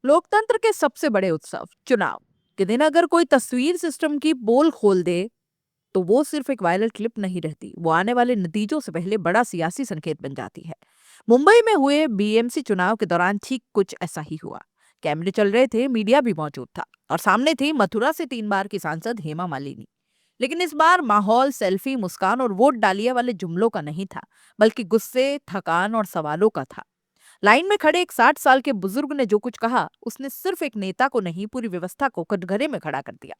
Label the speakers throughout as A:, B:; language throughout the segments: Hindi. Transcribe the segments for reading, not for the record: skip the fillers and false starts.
A: लोकतंत्र के सबसे बड़े उत्सव चुनाव के दिन अगर कोई तस्वीर सिस्टम की पोल खोल दे तो वो सिर्फ एक वायरल क्लिप नहीं रहती, वो आने वाले नतीजों से पहले बड़ा सियासी संकेत बन जाती है। मुंबई में हुए बीएमसी चुनाव के दौरान ठीक कुछ ऐसा ही हुआ। कैमरे चल रहे थे, मीडिया भी मौजूद था और सामने थी मथुरा से 3 बार की सांसद हेमा मालिनी। लेकिन इस बार माहौल सेल्फी, मुस्कान और वोट डालिया वाले जुमलों का नहीं था, बल्कि गुस्से, थकान और सवालों का था। लाइन में खड़े एक 60 साल के बुजुर्ग ने जो कुछ कहा, उसने सिर्फ एक नेता को नहीं, पूरी व्यवस्था को कटघरे में खड़ा कर दिया।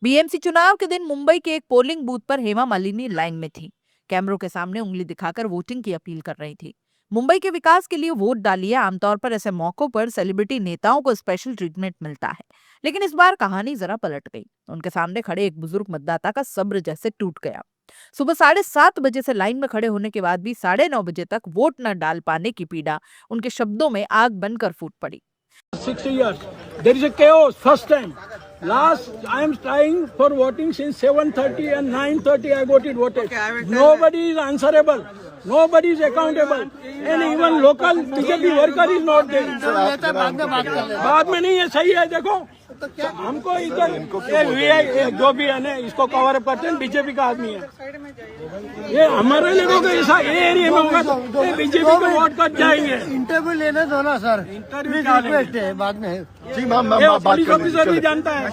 A: बीएमसी चुनाव के दिन मुंबई के एक पोलिंग बूथ पर हेमा मालिनी लाइन में थी। कैमरों के सामने उंगली दिखाकर वोटिंग की अपील कर रही थी। मुंबई के विकास के लिए वोट डालिए। आमतौर पर ऐसे मौकों पर सेलिब्रिटी नेताओं को स्पेशल ट्रीटमेंट मिलता है, लेकिन इस बार कहानी जरा पलट गई। उनके सामने खड़े एक बुजुर्ग मतदाता का सब्र जैसे टूट गया। सुबह 7:30 बजे से लाइन में खड़े होने के बाद भी 9:30 बजे तक वोट न डाल पाने की पीड़ा उनके शब्दों में आग बनकर फूट पड़ी।
B: 60 years. There is a chaos first time. Last, I am trying for voting since 7:30 and 9:30 I voted. Okay, nobody is answerable. Nobody is accountable. And even local BJP worker is not there. बाद में नहीं है, सही है। देखो हमको इधर जो भी है ना, इसको कवर अप करते हैं, बीजेपी का आदमी है। ये हमारे लोगों को ऐसा एरिया में होगा तो बीजेपी को वोट कर जाएंगे।
C: इंटरव्यू लेने दो ना सर,
B: इंटरव्यू
C: रिक्वेस्ट है बाद में।
D: जी मैम, बात
B: पुलिस
D: कर
B: ऑफिसर भी
D: लीजिए।
B: जानता है।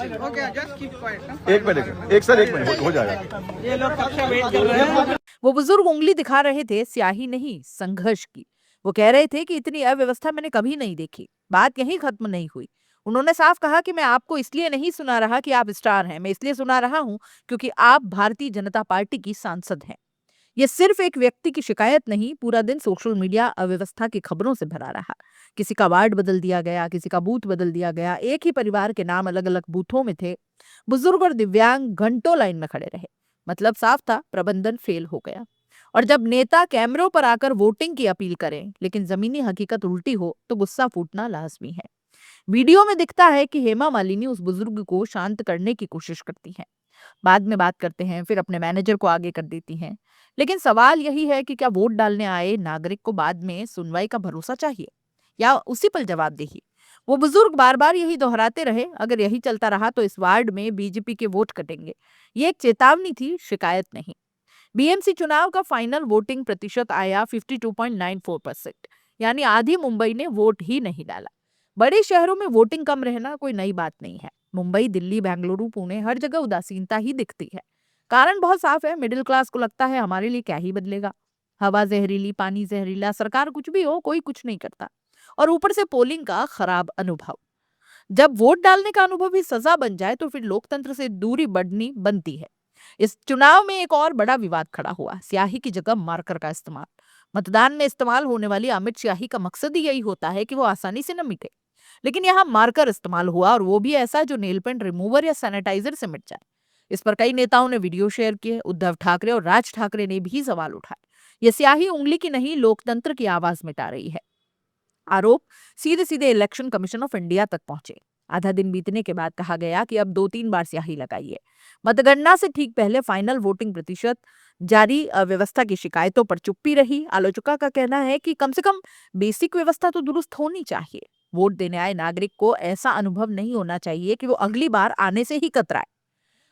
D: एक मिनट, एक सर, एक मिनट हो जाएगा।
B: ये लोग कब से वेट कर रहे हैं।
A: वो बुजुर्ग उंगली दिखा रहे थे स्याही नहीं, संघर्ष की। वो कह रहे थे कि इतनी अव्यवस्था मैंने कभी नहीं देखी। बात यहीं खत्म नहीं हुई। उन्होंने साफ कहा कि मैं आपको इसलिए नहीं सुना रहा कि आप स्टार हैं, मैं इसलिए सुना रहा हूं क्योंकि आप भारतीय जनता पार्टी की सांसद हैं। ये सिर्फ एक व्यक्ति की शिकायत नहीं, पूरा दिन सोशल मीडिया अव्यवस्था की खबरों से भरा रहा। किसी का वार्ड बदल दिया गया, किसी का बूथ बदल दिया गया, एक ही परिवार के नाम अलग अलग बूथों में थे। बुजुर्ग और दिव्यांग घंटों लाइन में खड़े रहे। मतलब साफ था, प्रबंधन फेल हो गया। और जब नेता कैमरों पर आकर वोटिंग की अपील करें लेकिन जमीनी हकीकत उल्टी हो तो गुस्सा फूटना लाजमी है। वीडियो में दिखता है कि हेमा मालिनी उस बुजुर्ग को शांत करने की कोशिश करती हैं। बाद में बात करते हैं, फिर अपने मैनेजर को आगे कर देती हैं। लेकिन सवाल यही है कि क्या वोट डालने आए नागरिक को बाद में सुनवाई का भरोसा चाहिए या उसी पल जवाबदेही? वो बुजुर्ग बार बार यही दोहराते रहे, अगर यही चलता रहा तो इस वार्ड में बीजेपी के वोट कटेंगे। ये एक चेतावनी थी, शिकायत नहीं। बीएमसी चुनाव का फाइनल वोटिंग प्रतिशत आया 52.94%, यानी आधी मुंबई ने वोट ही नहीं डाला। बड़े शहरों में वोटिंग कम रहना कोई नई बात नहीं है। मुंबई, दिल्ली, बेंगलुरु, पुणे, हर जगह उदासीनता ही दिखती है। कारण बहुत साफ है, मिडिल क्लास को लगता है हमारे लिए क्या ही बदलेगा। हवा जहरीली, पानी जहरीला, सरकार कुछ भी हो, कोई कुछ नहीं करता। और ऊपर से पोलिंग का खराब अनुभव। जब वोट डालने का अनुभव ही सजा बन जाए तो फिर लोकतंत्र से दूरी बढ़नी बनती है। इस चुनाव में एक और बड़ा विवाद खड़ा हुआ, स्याही की जगह मार्कर का इस्तेमाल। मतदान में इस्तेमाल होने वाली अमिट स्याही का मकसद ही यही होता है कि वो आसानी से न मिटे, लेकिन यहाँ मार्कर इस्तेमाल हुआ और वो भी ऐसा जो नेल पेंट रिमूवर या सैनिटाइजर से मिट जाए। इस पर कई नेताओं ने वीडियो शेयर किए। उद्धव ठाकरे और राज ठाकरे ने भी सवाल उठाए। ये स्याही उंगली की नहीं, लोकतंत्र की आवाज मिटा रही है। आरोप सीधे सीधे इलेक्शन कमीशन ऑफ इंडिया तक पहुंचे। आधा दिन बीतने के बाद कहा गया कि अब 2-3 बार स्याही लगाइए। मतगणना से ठीक पहले फाइनल वोटिंग प्रतिशत जारी अव्यवस्था की शिकायतों पर चुप्पी रही। आलोचकों का कहना है कि कम से कम बेसिक व्यवस्था तो दुरुस्त होनी चाहिए। वोट देने आए नागरिक को ऐसा अनुभव नहीं होना चाहिए कि वो अगली बार आने से ही कतराए।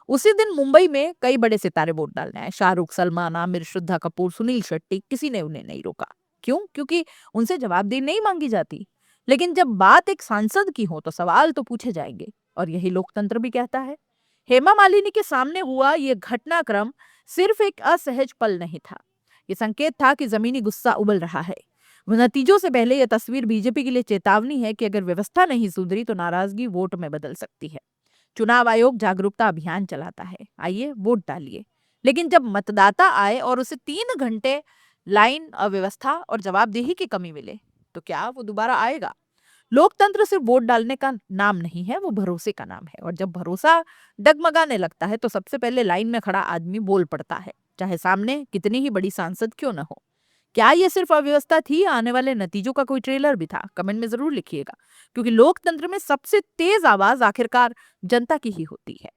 A: उसी दिन मुंबई में कई बड़े सितारे वोट डालने आए। शाहरुख, सलमान, आमिर, श्रद्धा कपूर, सुनील शेट्टी, किसी ने उन्हें नहीं रोका। क्यों? क्योंकि उनसे जवाबदेही नहीं मांगी जाती। लेकिन जब बात एक सांसद की हो तो सवाल तो पूछे जाएंगे, और यही लोकतंत्र भी कहता है। हेमा मालिनी के सामने हुआ ये घटनाक्रम सिर्फ एक असहज पल नहीं था, ये संकेत था कि जमीनी गुस्सा उबल रहा है। नतीजों से पहले यह तस्वीर बीजेपी के लिए चेतावनी है कि अगर व्यवस्था नहीं सुधरी तो नाराजगी वोट में बदल सकती है। चुनाव आयोग जागरूकता अभियान चलाता है, आइए वोट डालिए। लेकिन जब मतदाता आए और उसे 3 घंटे लाइन, अव्यवस्था और जवाबदेही की कमी मिले तो क्या वो दोबारा आएगा? लोकतंत्र सिर्फ वोट डालने का नाम नहीं है, वो भरोसे का नाम है। और जब भरोसा डगमगाने लगता है तो सबसे पहले लाइन में खड़ा आदमी बोल पड़ता है, चाहे सामने कितनी ही बड़ी सांसद क्यों न हो। क्या ये सिर्फ अव्यवस्था थी या आने वाले नतीजों का कोई ट्रेलर भी था? कमेंट में जरूर लिखिएगा, क्योंकि लोकतंत्र में सबसे तेज आवाज आखिरकार जनता की ही होती है।